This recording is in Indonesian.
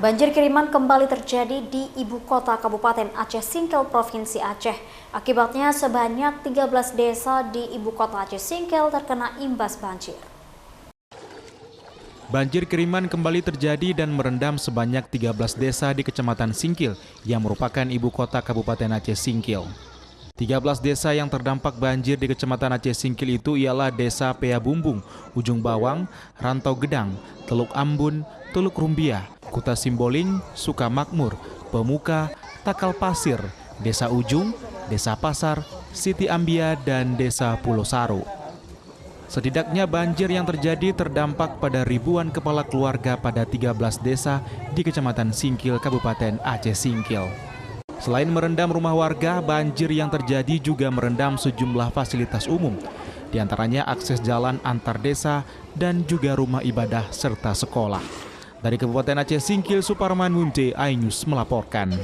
Banjir kiriman kembali terjadi di ibu kota Kabupaten Aceh Singkil, Provinsi Aceh. Akibatnya sebanyak 13 desa di ibu kota Aceh Singkil terkena imbas banjir. Banjir kiriman kembali terjadi dan merendam sebanyak 13 desa di Kecamatan Singkil yang merupakan ibu kota Kabupaten Aceh Singkil. 13 desa yang terdampak banjir di Kecamatan Aceh Singkil itu ialah Desa Pea Bumbung, Ujung Bawang, Rantau Gedang, Teluk Ambun, Teluk Rumbia, Kuta Simboling, Sukamakmur, Pemuka, Takal Pasir, Desa Ujung, Desa Pasar, Siti Ambia, dan Desa Pulau Saru. Setidaknya banjir yang terjadi terdampak pada ribuan kepala keluarga pada 13 desa di Kecamatan Singkil, Kabupaten Aceh Singkil. Selain merendam rumah warga, banjir yang terjadi juga merendam sejumlah fasilitas umum, di antaranya akses jalan antar desa dan juga rumah ibadah serta sekolah. Dari Kabupaten Aceh Singkil, Suparman Munte, iNews melaporkan.